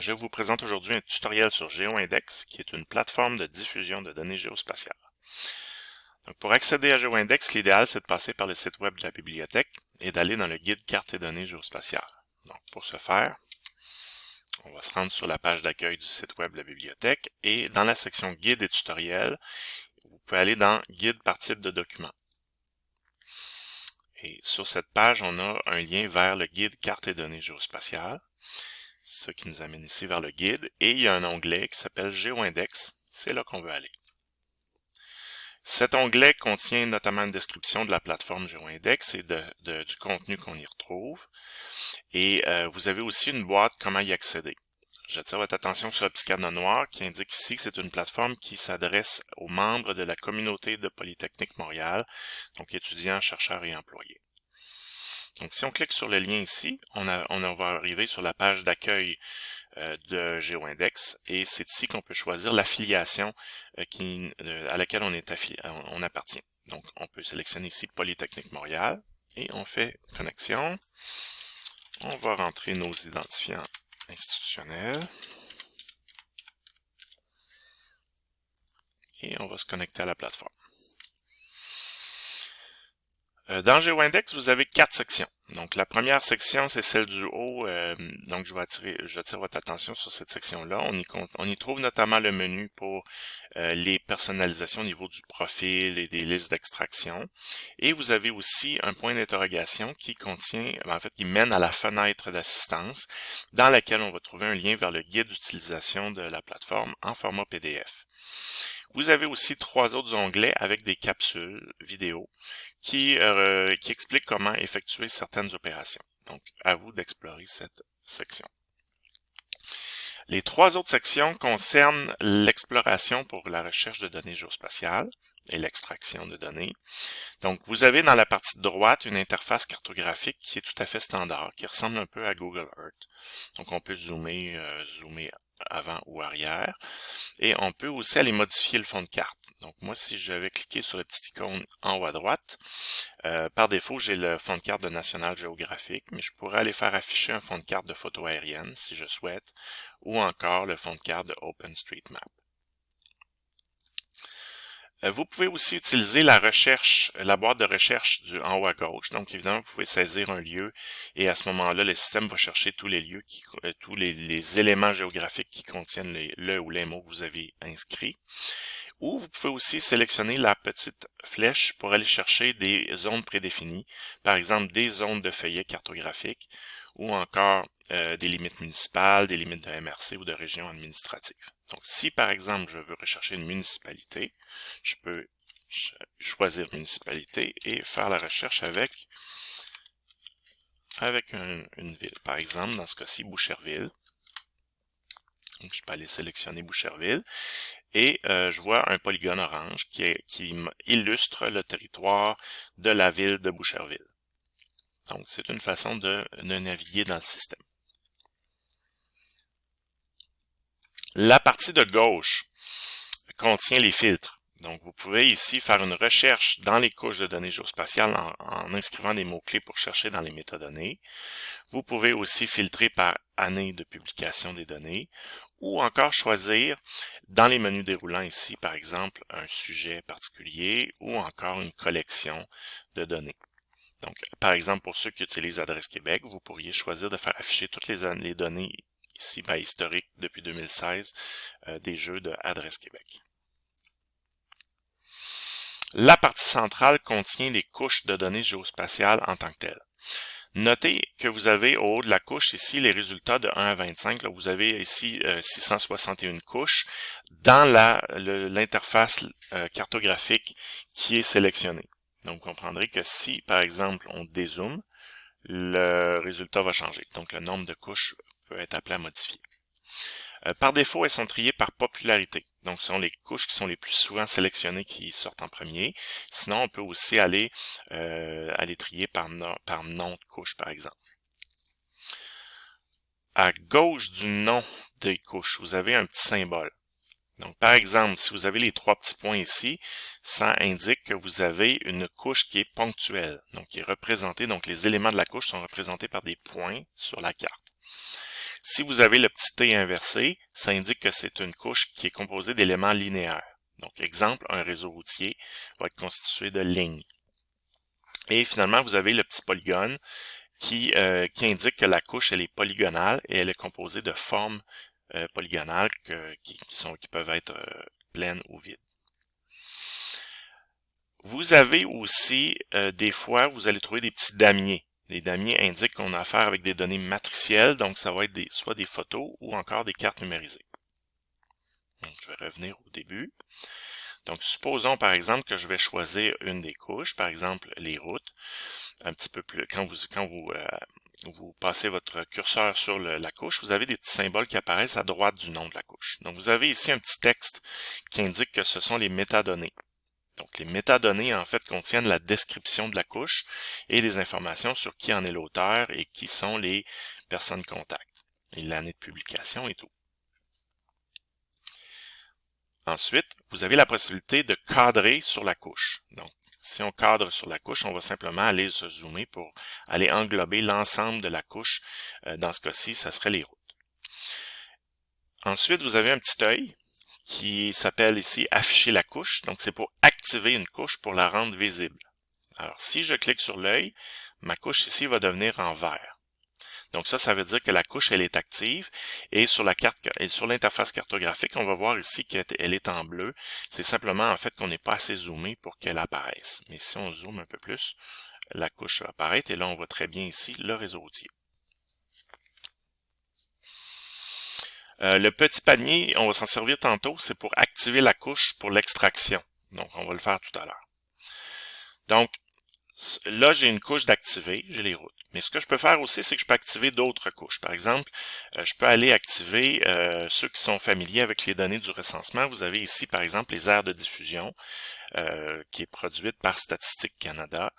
Je vous présente aujourd'hui un tutoriel sur GeoIndex, qui est une plateforme de diffusion de données géospatiales. Donc, pour accéder à GeoIndex, l'idéal c'est de passer par le site web de la bibliothèque et d'aller dans le guide cartes et données géospatiales. Donc, pour ce faire, on va se rendre sur la page d'accueil du site web de la bibliothèque et dans la section guide et tutoriel, vous pouvez aller dans guide par type de document. Et sur cette page, on a un lien vers le guide cartes et données géospatiales. Ce qui nous amène ici vers le guide, et il y a un onglet qui s'appelle GeoIndex, c'est là qu'on veut aller. Cet onglet contient notamment une description de la plateforme GeoIndex et du contenu qu'on y retrouve, et vous avez aussi une boîte comment y accéder. J'attire votre attention sur le petit cadenas noir qui indique ici que c'est une plateforme qui s'adresse aux membres de la communauté de Polytechnique Montréal, donc étudiants, chercheurs et employés. Donc, si on clique sur le lien ici, on va arriver sur la page d'accueil de GeoIndex et c'est ici qu'on peut choisir l'affiliation à laquelle on appartient. Donc, on peut sélectionner ici Polytechnique Montréal et on fait connexion. On va rentrer nos identifiants institutionnels et on va se connecter à la plateforme. Dans GeoIndex, vous avez 4 sections. Donc, la première section, c'est celle du haut. Donc, j'attire votre attention sur cette section-là. On y trouve notamment le menu pour les personnalisations au niveau du profil et des listes d'extraction. Et vous avez aussi un point d'interrogation qui qui mène à la fenêtre d'assistance, dans laquelle on va trouver un lien vers le guide d'utilisation de la plateforme en format PDF. Vous avez aussi 3 autres onglets avec des capsules vidéo qui expliquent comment effectuer certaines opérations. Donc, à vous d'explorer cette section. Les 3 autres sections concernent l'exploration pour la recherche de données géospatiales et l'extraction de données. Donc, vous avez dans la partie de droite une interface cartographique qui est tout à fait standard, qui ressemble un peu à Google Earth. Donc, on peut zoomer avant ou arrière. Et on peut aussi aller modifier le fond de carte. Donc, moi, si j'avais cliqué sur la petite icône en haut à droite, par défaut, j'ai le fond de carte de National Geographic, mais je pourrais aller faire afficher un fond de carte de photo aérienne, si je souhaite, ou encore le fond de carte de OpenStreetMap. Vous pouvez aussi utiliser la boîte de recherche en haut à gauche. Donc, évidemment, vous pouvez saisir un lieu et à ce moment-là, le système va chercher tous les lieux, tous les éléments géographiques qui contiennent le ou les mots que vous avez inscrits. Ou vous pouvez aussi sélectionner la petite flèche pour aller chercher des zones prédéfinies, par exemple des zones de feuillet cartographique ou encore des limites municipales, des limites de MRC ou de régions administratives. Donc, si par exemple je veux rechercher une municipalité, je peux choisir municipalité et faire la recherche avec une ville. Par exemple, dans ce cas-ci, Boucherville. Donc, je peux aller sélectionner Boucherville. Et je vois un polygone orange qui illustre le territoire de la ville de Boucherville. Donc, c'est une façon de naviguer dans le système. La partie de gauche contient les filtres. Donc, vous pouvez ici faire une recherche dans les couches de données géospatiales en inscrivant des mots-clés pour chercher dans les métadonnées. Vous pouvez aussi filtrer par année de publication des données ou encore choisir dans les menus déroulants ici, par exemple, un sujet particulier ou encore une collection de données. Donc, par exemple, pour ceux qui utilisent Adresse Québec, vous pourriez choisir de faire afficher toutes les données ici, historiques depuis 2016 des jeux de Adresse Québec. La partie centrale contient les couches de données géospatiales en tant que telles. Notez que vous avez au haut de la couche ici les résultats de 1 à 25. Là, vous avez ici 661 couches dans l'interface cartographique qui est sélectionnée. Donc, vous comprendrez que si, par exemple, on dézoome, le résultat va changer. Donc, le nombre de couches peut être appelé à modifier. Par défaut, elles sont triées par popularité. Donc, ce sont les couches qui sont les plus souvent sélectionnées qui sortent en premier. Sinon, on peut aussi aller trier par nom de couche, par exemple. À gauche du nom des couches, vous avez un petit symbole. Donc, par exemple, si vous avez les 3 petits points ici, ça indique que vous avez une couche qui est ponctuelle, donc qui est représentée. Donc, les éléments de la couche sont représentés par des points sur la carte. Si vous avez le petit T inversé, ça indique que c'est une couche qui est composée d'éléments linéaires. Donc, exemple, un réseau routier va être constitué de lignes. Et finalement, vous avez le petit polygone qui indique que la couche elle est polygonale et elle est composée de formes polygonales qui peuvent être pleines ou vides. Vous avez aussi, des fois, vous allez trouver des petits damiers. Les damiers indiquent qu'on a affaire avec des données matricielles, donc ça va être soit des photos ou encore des cartes numérisées. Donc, je vais revenir au début. Donc, supposons par exemple que je vais choisir une des couches, par exemple les routes, un petit peu plus. Quand vous passez votre curseur sur la couche, vous avez des petits symboles qui apparaissent à droite du nom de la couche. Donc, vous avez ici un petit texte qui indique que ce sont les métadonnées. Donc, les métadonnées, en fait, contiennent la description de la couche et des informations sur qui en est l'auteur et qui sont les personnes contacts, et l'année de publication et tout. Ensuite, vous avez la possibilité de cadrer sur la couche. Donc, si on cadre sur la couche, on va simplement aller se zoomer pour aller englober l'ensemble de la couche. Dans ce cas-ci, ça serait les routes. Ensuite, vous avez un petit œil qui s'appelle ici « Afficher la couche ». Donc, c'est pour activer une couche pour la rendre visible. Alors, si je clique sur l'œil, ma couche ici va devenir en vert. Donc ça veut dire que la couche, elle est active. Et sur la carte et sur l'interface cartographique, on va voir ici qu'elle est en bleu. C'est simplement en fait qu'on n'est pas assez zoomé pour qu'elle apparaisse. Mais si on zoome un peu plus, la couche va apparaître. Et là, on voit très bien ici le réseau routier. Le petit panier, on va s'en servir tantôt, c'est pour activer la couche pour l'extraction. Donc, on va le faire tout à l'heure. Donc, là, j'ai une couche d'activer, j'ai les routes. Mais ce que je peux faire aussi, c'est que je peux activer d'autres couches. Par exemple, je peux aller activer ceux qui sont familiers avec les données du recensement. Vous avez ici, par exemple, les aires de diffusion qui est produite par Statistique Canada.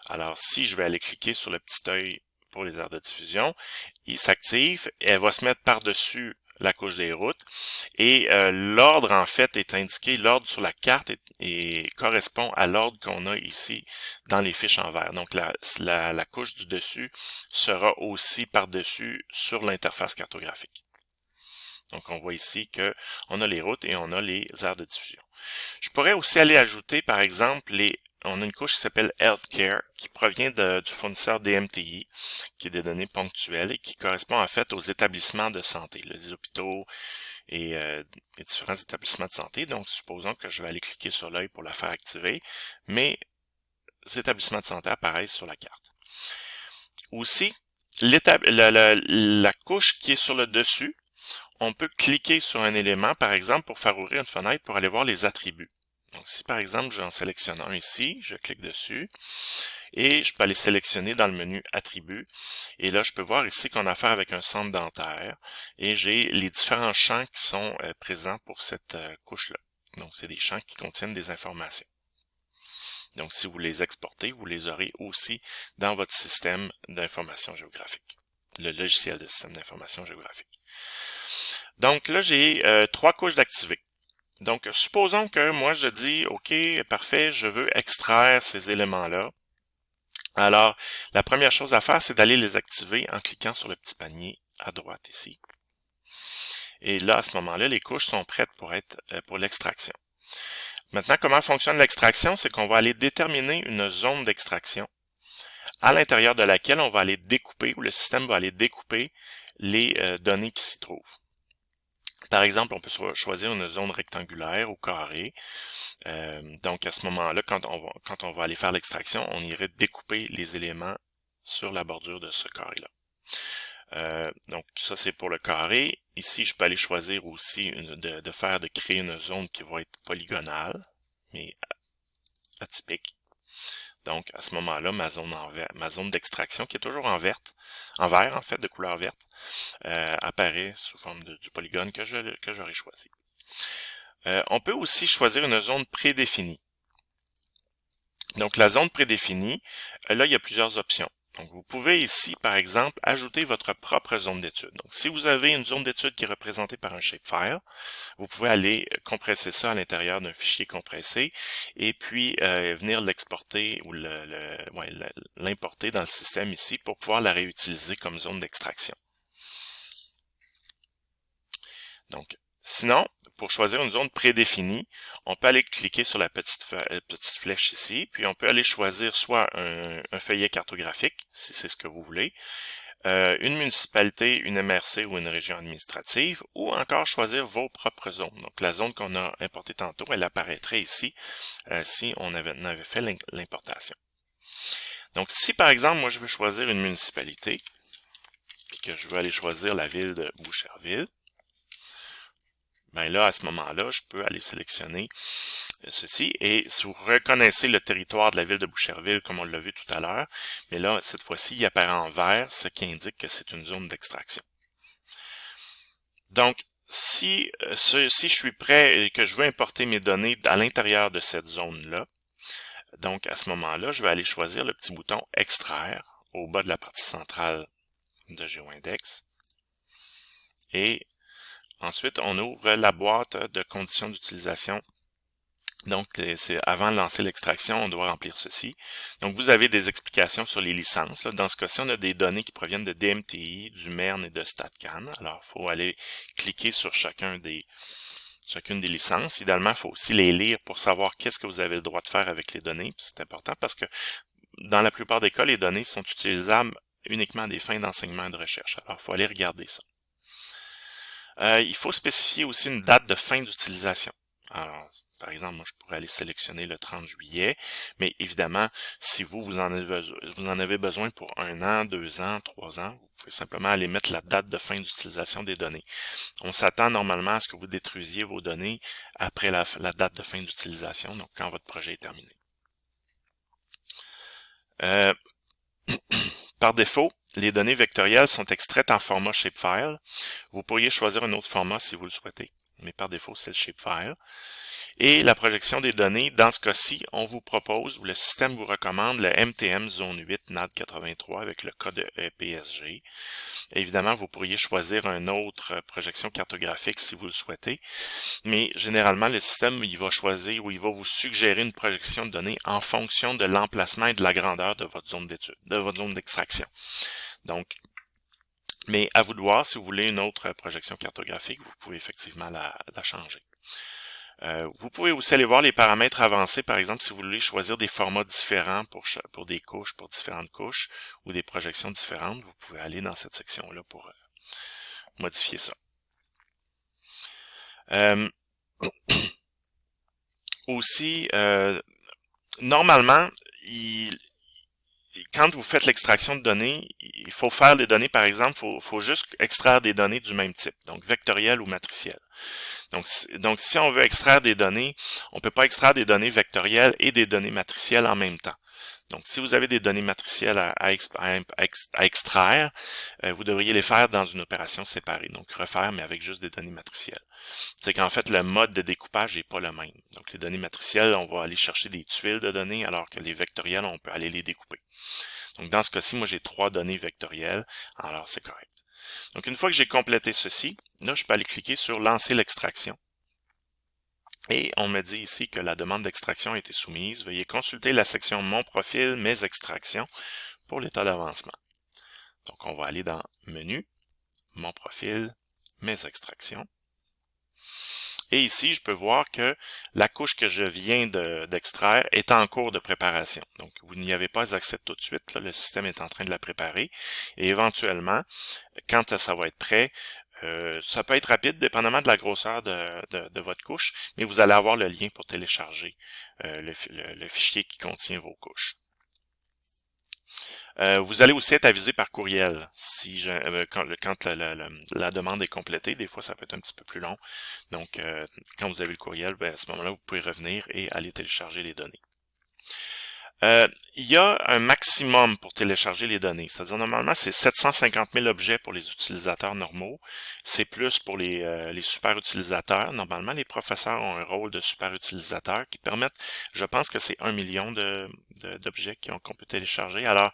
Alors, si je vais aller cliquer sur le petit œil pour les aires de diffusion, il s'active et elle va se mettre par-dessus la couche des routes. Et l'ordre, en fait, est indiqué, l'ordre sur la carte et correspond à l'ordre qu'on a ici dans les fiches en vert. Donc, la couche du dessus sera aussi par-dessus sur l'interface cartographique. Donc, on voit ici que on a les routes et on a les aires de diffusion. Je pourrais aussi aller ajouter, par exemple, on a une couche qui s'appelle Healthcare, qui provient du fournisseur DMTI, qui est des données ponctuelles et qui correspond en fait aux établissements de santé, les hôpitaux et les différents établissements de santé. Donc, supposons que je vais aller cliquer sur l'œil pour la faire activer, mais les établissements de santé apparaissent sur la carte. Aussi, la couche qui est sur le dessus, on peut cliquer sur un élément, par exemple, pour faire ouvrir une fenêtre pour aller voir les attributs. Donc, si par exemple, j'en sélectionne un ici, je clique dessus, et je peux aller sélectionner dans le menu Attributs. Et là, je peux voir ici qu'on a affaire avec un centre dentaire, et j'ai les différents champs qui sont présents pour cette couche-là. Donc, c'est des champs qui contiennent des informations. Donc, si vous les exportez, vous les aurez aussi dans votre système d'information géographique, le logiciel de système d'information géographique. Donc là, j'ai 3 couches d'activés. Donc, supposons que moi, je dis, OK, parfait, je veux extraire ces éléments-là. Alors, la première chose à faire, c'est d'aller les activer en cliquant sur le petit panier à droite ici. Et là, à ce moment-là, les couches sont prêtes pour l'extraction. Maintenant, comment fonctionne l'extraction? C'est qu'on va aller déterminer une zone d'extraction à l'intérieur de laquelle on va aller découper, ou le système va aller découper les données qui s'y trouvent. Par exemple, on peut choisir une zone rectangulaire ou carrée. Donc, à ce moment-là, quand on va aller faire l'extraction, on irait découper les éléments sur la bordure de ce carré-là. Donc, ça, c'est pour le carré. Ici, je peux aller choisir aussi de créer une zone qui va être polygonale, mais atypique. Donc, à ce moment-là, ma zone d'extraction, qui est toujours en vert, en fait, de couleur verte, apparaît sous forme du polygone que j'aurais choisi. On peut aussi choisir une zone prédéfinie. Donc, la zone prédéfinie, là, il y a plusieurs options. Donc, vous pouvez ici, par exemple, ajouter votre propre zone d'étude. Donc, si vous avez une zone d'étude qui est représentée par un shapefile, vous pouvez aller compresser ça à l'intérieur d'un fichier compressé et puis venir l'exporter ou l'importer dans le système ici pour pouvoir la réutiliser comme zone d'extraction. Donc, sinon, pour choisir une zone prédéfinie, on peut aller cliquer sur la petite flèche ici, puis on peut aller choisir soit un feuillet cartographique, si c'est ce que vous voulez, une municipalité, une MRC ou une région administrative, ou encore choisir vos propres zones. Donc la zone qu'on a importée tantôt, elle apparaîtrait ici si on avait fait l'importation. Donc si par exemple, moi je veux choisir une municipalité, puis que je veux aller choisir la ville de Boucherville, ben là, à ce moment-là, je peux aller sélectionner ceci. Et si vous reconnaissez le territoire de la ville de Boucherville, comme on l'a vu tout à l'heure, mais là, cette fois-ci, il apparaît en vert, ce qui indique que c'est une zone d'extraction. Donc, si je suis prêt et que je veux importer mes données à l'intérieur de cette zone-là, donc à ce moment-là, je vais aller choisir le petit bouton « Extraire » au bas de la partie centrale de GeoIndex. Et ensuite, on ouvre la boîte de conditions d'utilisation. Donc, c'est avant de lancer l'extraction, on doit remplir ceci. Donc, vous avez des explications sur les licences. Là. Dans ce cas-ci, on a des données qui proviennent de DMTI, du MERN et de StatCan. Alors, il faut aller cliquer sur chacune des licences. Idéalement, il faut aussi les lire pour savoir qu'est-ce que vous avez le droit de faire avec les données. C'est important parce que dans la plupart des cas, les données sont utilisables uniquement à des fins d'enseignement et de recherche. Alors, il faut aller regarder ça. Il faut spécifier aussi une date de fin d'utilisation. Alors, par exemple, moi, je pourrais aller sélectionner le 30 juillet, mais évidemment, si vous en avez besoin pour 1 an, 2 ans, 3 ans, vous pouvez simplement aller mettre la date de fin d'utilisation des données. On s'attend normalement à ce que vous détruisiez vos données après la date de fin d'utilisation, donc quand votre projet est terminé. Par défaut, les données vectorielles sont extraites en format shapefile. Vous pourriez choisir un autre format si vous le souhaitez, mais par défaut, c'est le shapefile. Et la projection des données, dans ce cas-ci, on vous propose, ou le système vous recommande, le MTM Zone 8 NAD83 avec le code EPSG. Évidemment, vous pourriez choisir une autre projection cartographique si vous le souhaitez, mais généralement, le système il va choisir ou il va vous suggérer une projection de données en fonction de l'emplacement et de la grandeur de votre zone d'étude, de votre zone d'extraction. Donc, mais à vous de voir, si vous voulez une autre projection cartographique, vous pouvez effectivement la changer. Vous pouvez aussi aller voir les paramètres avancés, par exemple, si vous voulez choisir des formats différents pour des couches, pour différentes couches, ou des projections différentes, vous pouvez aller dans cette section-là pour modifier ça. Aussi, normalement, quand vous faites l'extraction de données, il faut faire des données, par exemple, il faut juste extraire des données du même type, donc vectorielles ou matricielles. Donc, si on veut extraire des données, on ne peut pas extraire des données vectorielles et des données matricielles en même temps. Donc, si vous avez des données matricielles à extraire, vous devriez les faire dans une opération séparée. Donc, refaire, mais avec juste des données matricielles. C'est qu'en fait, le mode de découpage n'est pas le même. Donc, les données matricielles, on va aller chercher des tuiles de données, alors que les vectorielles, on peut aller les découper. Donc, dans ce cas-ci, moi, j'ai 3 données vectorielles, alors c'est correct. Donc, une fois que j'ai complété ceci, là, je peux aller cliquer sur « Lancer l'extraction ». Et on me dit ici que la demande d'extraction a été soumise. Veuillez consulter la section « Mon profil, mes extractions » pour l'état d'avancement. Donc, on va aller dans « Menu »,« Mon profil, mes extractions ». Et ici, je peux voir que la couche que je viens d'extraire est en cours de préparation. Donc, vous n'y avez pas accès tout de suite. Là, le système est en train de la préparer. Et éventuellement, quand ça va être prêt, ça peut être rapide, dépendamment de la grosseur de votre couche, mais vous allez avoir le lien pour télécharger le fichier qui contient vos couches. Vous allez aussi être avisé par courriel quand la demande est complétée. Des fois, ça peut être un petit peu plus long. Donc, quand vous avez le courriel, à ce moment-là, vous pouvez revenir et aller télécharger les données. Il y a un maximum pour télécharger les données. C'est-à-dire, normalement, c'est 750 000 objets pour les utilisateurs normaux. C'est plus pour les super utilisateurs. Normalement, les professeurs ont un rôle de super utilisateur qui permettent, je pense que c'est 1 million d'objets qu'on peut télécharger. Alors,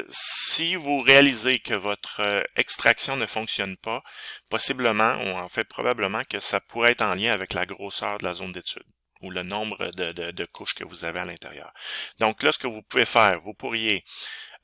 si vous réalisez que votre extraction ne fonctionne pas, possiblement, ou en fait probablement que ça pourrait être en lien avec la grosseur de la zone d'étude ou le nombre de couches que vous avez à l'intérieur. Donc là, ce que vous pouvez faire, vous pourriez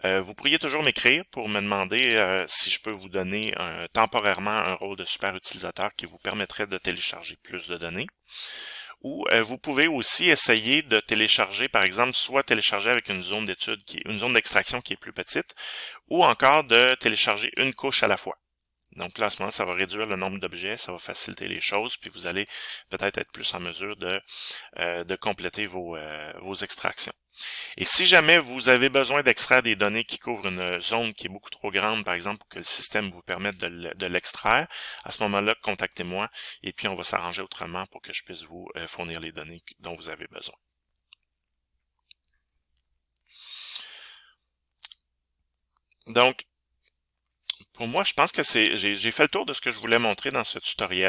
Vous pourriez toujours m'écrire pour me demander si je peux vous donner temporairement un rôle de super utilisateur qui vous permettrait de télécharger plus de données. Ou vous pouvez aussi essayer de télécharger, par exemple, soit télécharger avec une zone d'étude, une zone d'extraction qui est plus petite, ou encore de télécharger une couche à la fois. Donc là, à ce moment, ça va réduire le nombre d'objets, ça va faciliter les choses, puis vous allez peut-être être plus en mesure de compléter vos extractions. Et si jamais vous avez besoin d'extraire des données qui couvrent une zone qui est beaucoup trop grande, par exemple, pour que le système vous permette de l'extraire, à ce moment-là, contactez-moi et puis on va s'arranger autrement pour que je puisse vous fournir les données dont vous avez besoin. Donc, pour moi, je pense que j'ai fait le tour de ce que je voulais montrer dans ce tutoriel.